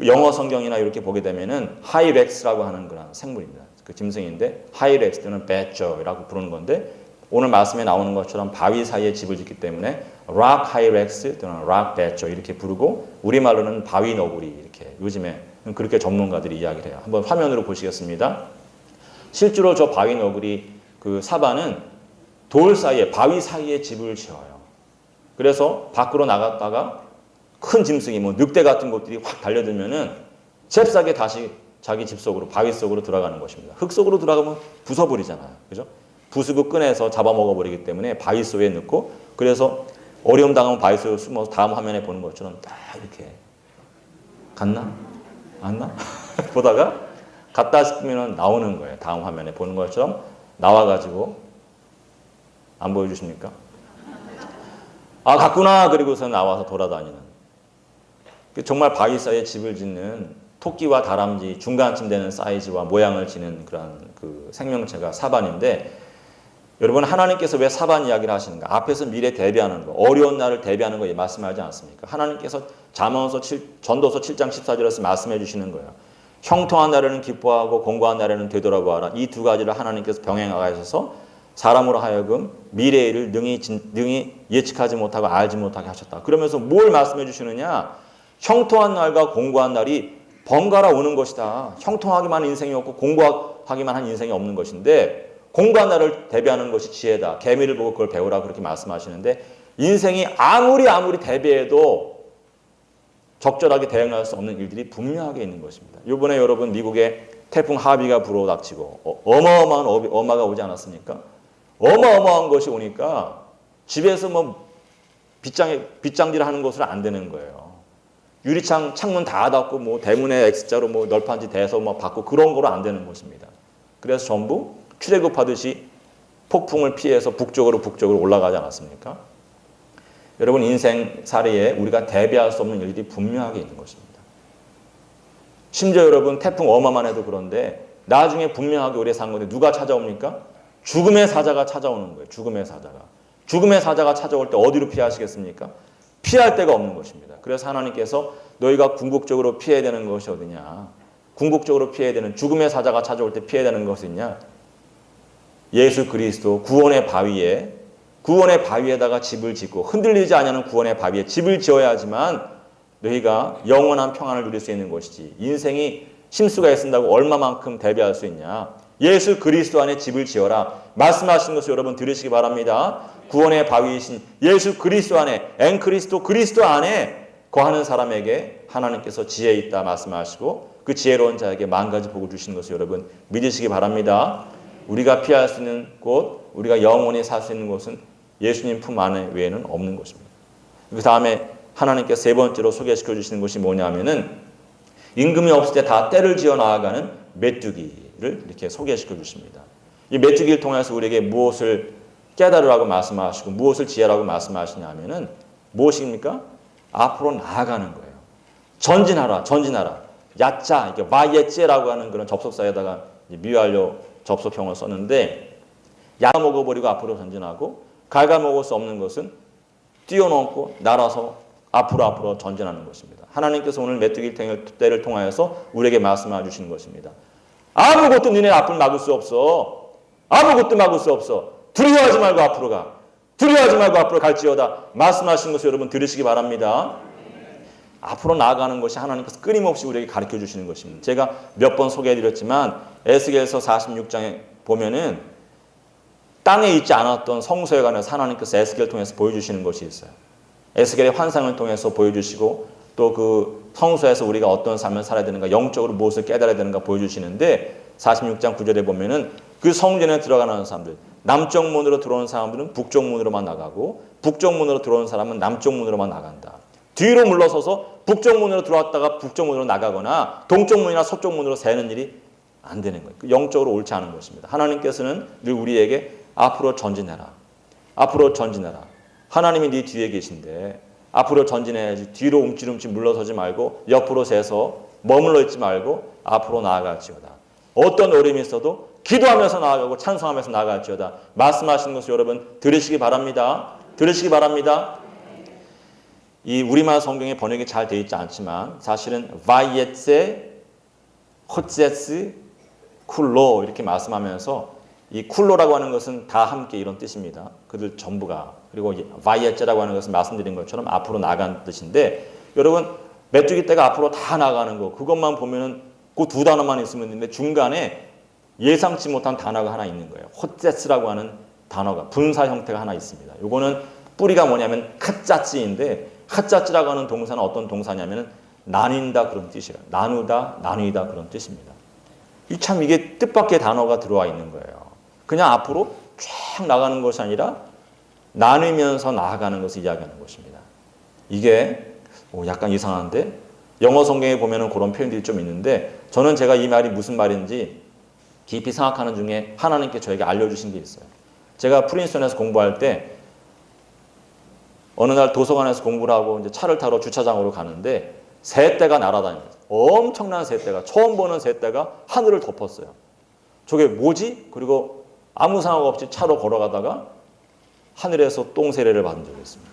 영어 성경이나 이렇게 보게 되면은 하이렉스라고 하는 그런 생물입니다. 그 짐승인데 하이렉스 또는 배저라고 부르는 건데 오늘 말씀에 나오는 것처럼 바위 사이에 집을 짓기 때문에 락 하이렉스 또는 락 배저 이렇게 부르고 우리말로는 바위 너구리 이렇게 요즘에 그렇게 전문가들이 이야기를 해요. 한번 화면으로 보시겠습니다. 실제로 저 바위 너구리 그 사반은 돌 사이에 바위 사이에 집을 지어요. 그래서 밖으로 나갔다가 큰 짐승이 뭐 늑대 같은 것들이 확 달려들면은 잽싸게 다시 자기 집 속으로 바위 속으로 들어가는 것입니다. 흙 속으로 들어가면 부숴버리잖아요. 그죠? 부수고 꺼내서 잡아먹어버리기 때문에 바위 속에 넣고 그래서 어려움 당하면 바위 속에 숨어서 다음 화면에 보는 것처럼 딱 이렇게 갔나? 안나? 보다가 갔다 싶으면 나오는 거예요. 다음 화면에 보는 것처럼 나와가지고 안 보여주십니까? 아 갔구나 그리고서 나와서 돌아다니는 정말 바위 사이에 집을 짓는 토끼와 다람쥐 중간쯤 되는 사이즈와 모양을 지닌 그런 그 생명체가 사반인데 여러분 하나님께서 왜 사반 이야기를 하시는가? 앞에서 미래 대비하는 거, 어려운 날을 대비하는 거 말씀하지 않습니까? 하나님께서 전도서 7장 14절에서 말씀해 주시는 거예요. 형통한 날에는 기뻐하고 공고한 날에는 되돌아보아라. 이 두 가지를 하나님께서 병행하셔서 사람으로 하여금 미래의 일을 능히 예측하지 못하고 알지 못하게 하셨다. 그러면서 뭘 말씀해 주시느냐? 형통한 날과 공고한 날이 번갈아 오는 것이다. 형통하기만 한 인생이 없고 공고하기만 한 인생이 없는 것인데 공고한 날을 대비하는 것이 지혜다. 개미를 보고 그걸 배우라 그렇게 말씀하시는데 인생이 아무리 대비해도 적절하게 대응할 수 없는 일들이 분명하게 있는 것입니다. 이번에 여러분 미국에 태풍 하비가 불어닥치고 어마어마한 어마가 오지 않았습니까? 어마어마한 것이 오니까 집에서 뭐 빗장질 하는 것은 안 되는 거예요. 유리창 창문 다 닫고 뭐 대문에 X자로 뭐 널판지 대서 뭐 받고 그런 거로 안 되는 것입니다. 그래서 전부 출애굽하듯이 폭풍을 피해서 북쪽으로 올라가지 않았습니까? 여러분 인생살이에 우리가 대비할 수 없는 일들이 분명하게 있는 것입니다. 심지어 여러분 태풍 어마만 해도 그런데 나중에 분명하게 우리의 산 건데 누가 찾아옵니까? 죽음의 사자가 찾아오는 거예요. 죽음의 사자가 찾아올 때 어디로 피하시겠습니까? 피할 데가 없는 것입니다. 그래서 하나님께서 너희가 궁극적으로 피해야 되는 것이 어디냐? 궁극적으로 피해야 되는 죽음의 사자가 찾아올 때 피해야 되는 것이 있냐? 예수 그리스도 구원의 바위에다가 집을 짓고 흔들리지 않는 구원의 바위에 집을 지어야지만 너희가 영원한 평안을 누릴 수 있는 것이지. 인생이 심수가 있는다고 얼마만큼 대비할 수 있냐. 예수 그리스도 안에 집을 지어라. 말씀하신 것을 여러분 들으시기 바랍니다. 구원의 바위이신 예수 그리스도 안에 그리스도 안에 거하는 사람에게 하나님께서 지혜 있다 말씀하시고 그 지혜로운 자에게 만 가지 복을 주시는 것을 여러분 믿으시기 바랍니다. 우리가 피할 수 있는 곳, 우리가 영원히 살 수 있는 곳은 예수님 품 안에 외에는 없는 것입니다. 그 다음에 하나님께서 세 번째로 소개시켜 주시는 것이 뭐냐면은 임금이 없을 때 다 떼를 지어 나아가는 메뚜기를 이렇게 소개시켜 주십니다. 이 메뚜기를 통해서 우리에게 무엇을 깨달으라고 말씀하시고 무엇을 지혜라고 말씀하시냐면은 무엇입니까? 앞으로 나아가는 거예요. 전진하라, 전진하라. 야짜, 이게 와예째라고 하는 그런 접속사에다가 미완료 접속형을 썼는데 야 먹어버리고 앞으로 전진하고 갉아먹을 수 없는 것은 뛰어넘고 날아서 앞으로 전진하는 것입니다. 하나님께서 오늘 메뚜기 때를 통하여서 우리에게 말씀해 주시는 것입니다. 아무것도 너네 앞을 막을 수 없어. 아무것도 막을 수 없어. 두려워하지 말고 앞으로 가. 두려워하지 말고 앞으로 갈지어다. 말씀하신 것을 여러분 들으시기 바랍니다. 앞으로 나아가는 것이 하나님께서 끊임없이 우리에게 가르쳐 주시는 것입니다. 제가 몇 번 소개해드렸지만 에스겔서 46장에 보면은 땅에 있지 않았던 성소에 관해서 하나님께서 에스겔을 통해서 보여주시는 것이 있어요. 에스겔의 환상을 통해서 보여주시고 또 그 성소에서 우리가 어떤 삶을 살아야 되는가, 영적으로 무엇을 깨달아야 되는가 보여주시는데 46장 9절에 보면은 그 성전에 들어가는 사람들, 남쪽 문으로 들어오는 사람들은 북쪽 문으로만 나가고 북쪽 문으로 들어오는 사람은 남쪽 문으로만 나간다. 뒤로 물러서서 북쪽 문으로 들어왔다가 북쪽 문으로 나가거나 동쪽 문이나 서쪽 문으로 새는 일이 안 되는 거예요. 영적으로 옳지 않은 것입니다. 하나님께서는 늘 우리에게 앞으로 전진해라. 앞으로 전진해라. 하나님이 네 뒤에 계신데 앞으로 전진해야지. 뒤로 움찔움찔 물러서지 말고 옆으로 새서 머물러 있지 말고 앞으로 나아갈지어다. 어떤 어려움이 있어도 기도하면서 나아가고 찬송하면서 나아갈지어다. 말씀하시는 것을 여러분 들으시기 바랍니다. 들으시기 바랍니다. 이 우리말 성경에 번역이 잘 되어 있지 않지만 사실은 바이에체, 호체스, 쿨로 이렇게 말씀하면서 이 쿨로라고 하는 것은 다 함께 이런 뜻입니다. 그들 전부가. 그리고 바이에체라고 하는 것은 말씀드린 것처럼 앞으로 나간 뜻인데 여러분 메뚜기 떼가 앞으로 다 나가는 거 그것만 보면은 그 두 단어만 있으면 되는데 중간에 예상치 못한 단어가 하나 있는 거예요. 호체스라고 하는 단어가 분사 형태가 하나 있습니다. 요거는 뿌리가 뭐냐면 카짜찌인데 카짜찌라고 하는 동사는 어떤 동사냐면 나뉜다 그런 뜻이에요. 나누다, 나뉘다 그런 뜻입니다. 참 이게 뜻밖의 단어가 들어와 있는 거예요. 그냥 앞으로 쫙 나가는 것이 아니라 나누면서 나아가는 것을 이야기하는 것입니다. 이게 약간 이상한데 영어 성경에 보면은 그런 표현들이 좀 있는데 저는 제가 이 말이 무슨 말인지 깊이 생각하는 중에 하나님께 저에게 알려주신 게 있어요. 제가 프린스턴에서 공부할 때 어느 날 도서관에서 공부를 하고 이제 차를 타러 주차장으로 가는데 새떼가 날아다니면서 엄청난 새떼가 처음 보는 새떼가 하늘을 덮었어요. 저게 뭐지? 그리고 아무 생각 없이 차로 걸어가다가 하늘에서 똥세례를 받은 적이 있습니다.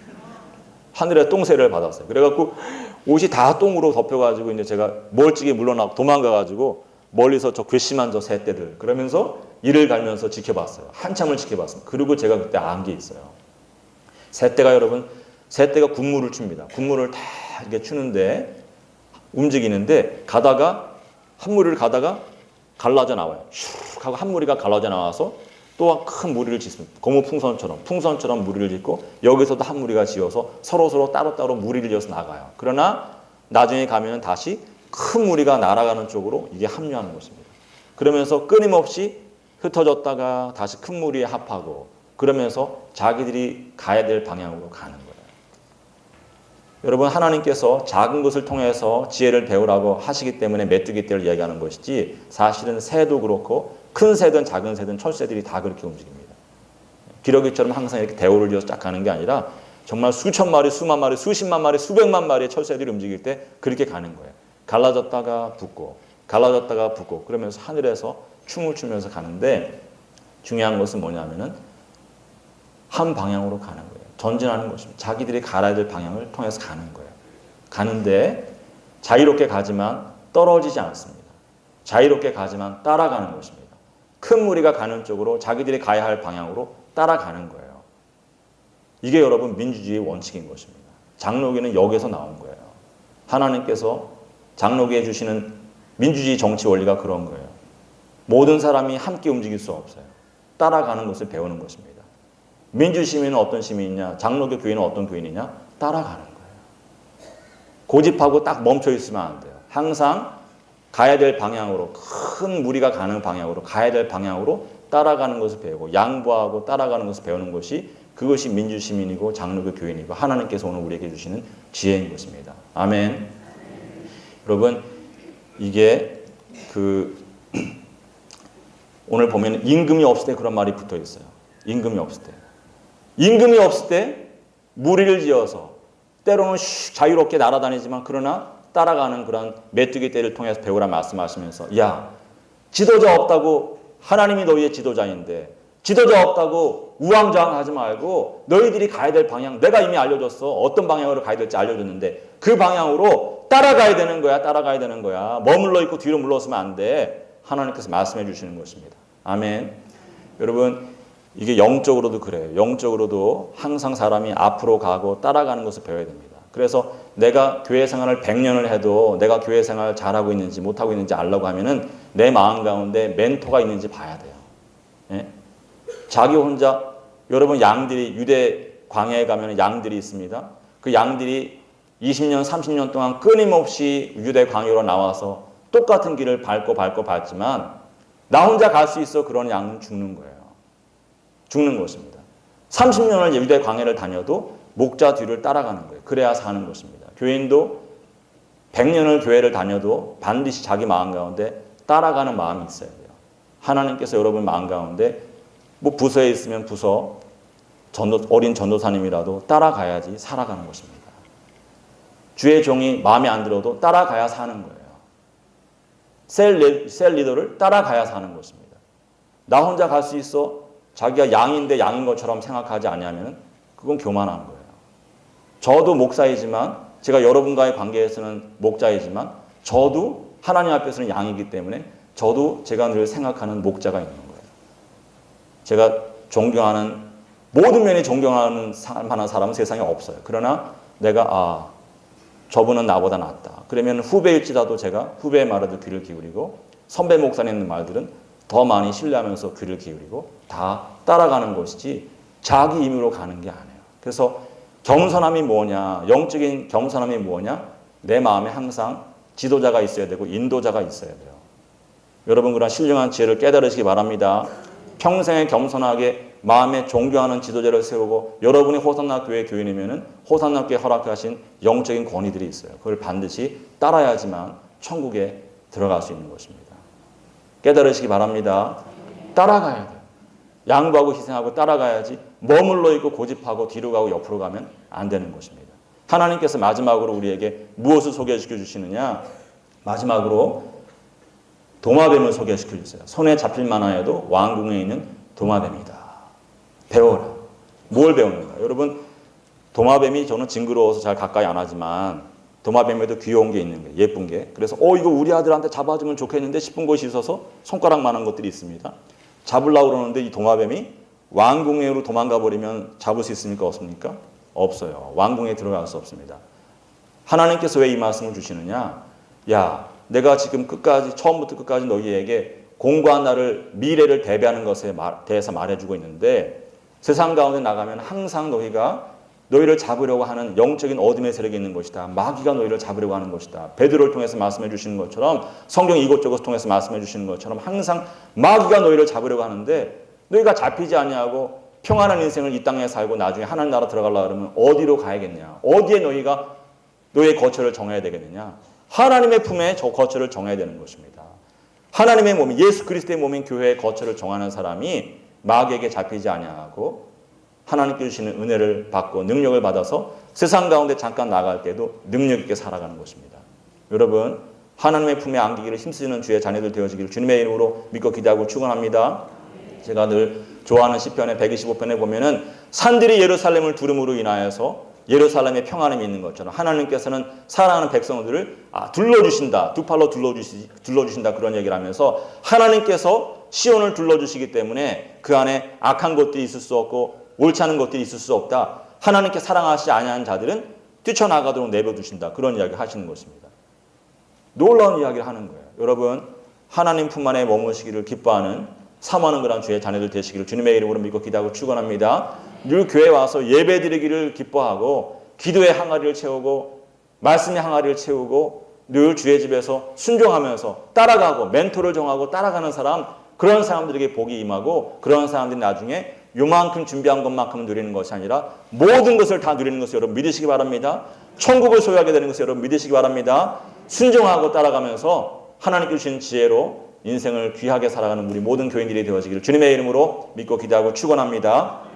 하늘에 똥세례를 받았어요. 그래갖고 옷이 다 똥으로 덮여가지고 이제 제가 멀찍이 물러나고 도망가가지고 멀리서 저 괘씸한 저 새떼들 그러면서 이를 갈면서 지켜봤어요. 한참을 지켜봤습니다. 그리고 제가 그때 안 게 있어요. 새떼가 여러분, 새떼가 군무를 춥니다. 군무를 다 이렇게 추는데 움직이는데 가다가 한 무리를 가다가 갈라져 나와요. 슉 하고 한 무리가 갈라져 나와서 또 큰 무리를 짓습니다. 고무 풍선처럼 무리를 짓고 여기서도 한 무리가 지어서 서로 따로따로 무리를 지어서 나가요. 그러나 나중에 가면 다시 큰 무리가 날아가는 쪽으로 이게 합류하는 것입니다. 그러면서 끊임없이 흩어졌다가 다시 큰 무리에 합하고 그러면서 자기들이 가야 될 방향으로 가는 거예요. 여러분 하나님께서 작은 것을 통해서 지혜를 배우라고 하시기 때문에 메뚜기 떼를 이야기하는 것이지 사실은 새도 그렇고 큰 새든 작은 새든 철새들이 다 그렇게 움직입니다. 기러기처럼 항상 이렇게 대오를 지어서 쫙 가는 게 아니라 정말 수천 마리, 수만 마리, 수십만 마리, 수백만 마리의 철새들이 움직일 때 그렇게 가는 거예요. 갈라졌다가 붙고 갈라졌다가 붙고 그러면서 하늘에서 춤을 추면서 가는데 중요한 것은 뭐냐면은 한 방향으로 가는 거예요. 전진하는 것입니다. 자기들이 가야 될 방향을 통해서 가는 거예요. 가는데 자유롭게 가지만 떨어지지 않습니다. 자유롭게 가지만 따라가는 것입니다. 큰 무리가 가는 쪽으로 자기들이 가야 할 방향으로 따라가는 거예요. 이게 여러분 민주주의의 원칙인 것입니다. 장로교는 여기서 나온 거예요. 하나님께서 장로교에 주시는 민주주의 정치 원리가 그런 거예요. 모든 사람이 함께 움직일 수 없어요. 따라가는 것을 배우는 것입니다. 민주시민은 어떤 시민이냐? 장로교 교인은 어떤 교인이냐? 따라가는 거예요. 고집하고 딱 멈춰 있으면 안 돼요. 항상 가야 될 방향으로 큰 무리가 가는 방향으로 가야 될 방향으로 따라가는 것을 배우고 양보하고 따라가는 것을 배우는 것이 그것이 민주시민이고 장로교 교인이고 하나님께서 오늘 우리에게 주시는 지혜인 것입니다. 아멘. 여러분, 이게 오늘 보면 임금이 없을 때 그런 말이 붙어 있어요. 임금이 없을 때. 임금이 없을 때 무리를 지어서 때로는 자유롭게 날아다니지만 그러나 따라가는 그런 메뚜기 떼를 통해서 배우라 말씀하시면서, 야, 지도자 없다고, 하나님이 너희의 지도자인데 지도자 없다고 우왕좌왕하지 말고 너희들이 가야 될 방향 내가 이미 알려줬어. 어떤 방향으로 가야 될지 알려줬는데 그 방향으로 따라가야 되는 거야. 따라가야 되는 거야. 머물러 있고 뒤로 물러서면 안 돼. 하나님께서 말씀해 주시는 것입니다. 아멘. 여러분, 이게 영적으로도 그래요. 영적으로도 항상 사람이 앞으로 가고 따라가는 것을 배워야 됩니다. 그래서 내가 교회 생활을 100년을 해도 내가 교회 생활을 잘하고 있는지 못하고 있는지 알려고 하면은 내 마음 가운데 멘토가 있는지 봐야 돼요. 예? 자기 혼자, 여러분 양들이, 유대 광야에 가면 양들이 있습니다. 그 양들이 20년, 30년 동안 끊임없이 유대 광야로 나와서 똑같은 길을 밟지만 나 혼자 갈 수 있어. 그런 양은 죽는 거예요. 죽는 것입니다. 30년을 유대 광야를 다녀도 목자 뒤를 따라가는 거예요. 그래야 사는 것입니다. 교인도 100년을 교회를 다녀도 반드시 자기 마음 가운데 따라가는 마음이 있어야 돼요. 하나님께서 여러분 마음 가운데 뭐 부서에 있으면 부서, 어린 전도사님이라도 따라가야지 살아가는 것입니다. 주의 종이 마음에 안 들어도 따라가야 사는 거예요. 셀 리더를 따라가야 사는 것입니다. 나 혼자 갈 수 있어. 자기가 양인데 양인 것처럼 생각하지 않으면 그건 교만한 거예요. 저도 목사이지만, 제가 여러분과의 관계에서는 목자이지만 저도 하나님 앞에서는 양이기 때문에 저도 제가 늘 생각하는 목자가 있는 거예요. 제가 존경하는, 모든 면에 존경하는 만한 사람은 세상에 없어요. 그러나 내가 저분은 나보다 낫다. 그러면 후배일지라도 제가 후배의 말에도 귀를 기울이고 선배 목사님 말들은 더 많이 신뢰하면서 귀를 기울이고 다 따라가는 것이지 자기 임의로 가는 게 아니에요. 그래서 겸손함이 뭐냐, 영적인 겸손함이 뭐냐, 내 마음에 항상 지도자가 있어야 되고 인도자가 있어야 돼요. 여러분, 그런 신령한 지혜를 깨달으시기 바랍니다. 평생에 겸손하게 마음에 존경하는 지도자를 세우고 여러분이 호산나 교회 교인이면은 호산나 교회 허락하신 영적인 권위들이 있어요. 그걸 반드시 따라야지만 천국에 들어갈 수 있는 것입니다. 깨달으시기 바랍니다. 따라가야 돼요. 양보하고 희생하고 따라가야지 머물러 있고 고집하고 뒤로 가고 옆으로 가면 안 되는 것입니다. 하나님께서 마지막으로 우리에게 무엇을 소개시켜 주시느냐? 마지막으로 도마뱀을 소개시켜 주세요. 손에 잡힐 만하여도 왕궁에 있는 도마뱀이다. 배워라. 뭘 배웁니까? 여러분, 도마뱀이 저는 징그러워서 잘 가까이 안 하지만 도마뱀에도 귀여운 게 있는 거예요. 예쁜 게. 그래서 이거 우리 아들한테 잡아주면 좋겠는데 싶은 것이 있어서 손가락만한 것들이 있습니다. 잡으려고 그러는데 이 도마뱀이 왕궁으로 도망가 버리면 잡을 수 있습니까? 없습니까? 없어요. 왕궁에 들어갈 수 없습니다. 하나님께서 왜 이 말씀을 주시느냐? 야, 내가 지금 처음부터 끝까지 너희에게 공고한 날을, 미래를 대비하는 것에 대해서 말해주고 있는데 세상 가운데 나가면 항상 너희를 잡으려고 하는 영적인 어둠의 세력이 있는 것이다. 마귀가 너희를 잡으려고 하는 것이다. 베드로를 통해서 말씀해 주시는 것처럼, 성경 이곳저곳 통해서 말씀해 주시는 것처럼 항상 마귀가 너희를 잡으려고 하는데 너희가 잡히지 아니하고 평안한 인생을 이 땅에 살고 나중에 하나님 나라 들어가려고 그러면 어디로 가야겠냐? 어디에 너의 거처를 정해야 되겠느냐? 하나님의 품에 저 거처를 정해야 되는 것입니다. 하나님의 몸이, 예수 그리스도의 몸인 교회의 거처를 정하는 사람이 마귀에게 잡히지 아니하고 하나님께 주시는 은혜를 받고 능력을 받아서 세상 가운데 잠깐 나갈 때도 능력 있게 살아가는 것입니다. 여러분, 하나님의 품에 안기기를 힘쓰는 주의 자녀들 되어지기를 주님의 이름으로 믿고 기도하고 축원합니다. 제가 늘 좋아하는 시편의 125편에 보면은 산들이 예루살렘을 두름으로 인하여서 예루살렘의 평안함이 있는 것처럼 하나님께서는 사랑하는 백성들을 둘러주신다. 두 팔로 둘러주신다. 그런 얘기를 하면서 하나님께서 시온을 둘러주시기 때문에 그 안에 악한 것들이 있을 수 없고 옳지 않은 것들이 있을 수 없다. 하나님께 사랑하시지 아니하는 자들은 뛰쳐나가도록 내버려두신다. 그런 이야기를 하시는 것입니다. 놀라운 이야기를 하는 거예요. 여러분, 하나님 품 안에 머무시기를 기뻐하는, 사모하는 그런 주의 자녀들 되시기를 주님의 이름으로 믿고 기도하고 축원합니다. 늘 교회에 와서 예배드리기를 기뻐하고 기도의 항아리를 채우고 말씀의 항아리를 채우고 늘 주의 집에서 순종하면서 따라가고 멘토를 정하고 따라가는 사람, 그런 사람들에게 복이 임하고 그런 사람들이 나중에 요만큼 준비한 것만큼 누리는 것이 아니라 모든 것을 다 누리는 것을 여러분 믿으시기 바랍니다. 천국을 소유하게 되는 것을 여러분 믿으시기 바랍니다. 순종하고 따라가면서 하나님께 주신 지혜로 인생을 귀하게 살아가는 우리 모든 교인들이 되어지기를 주님의 이름으로 믿고 기도하고 축원합니다.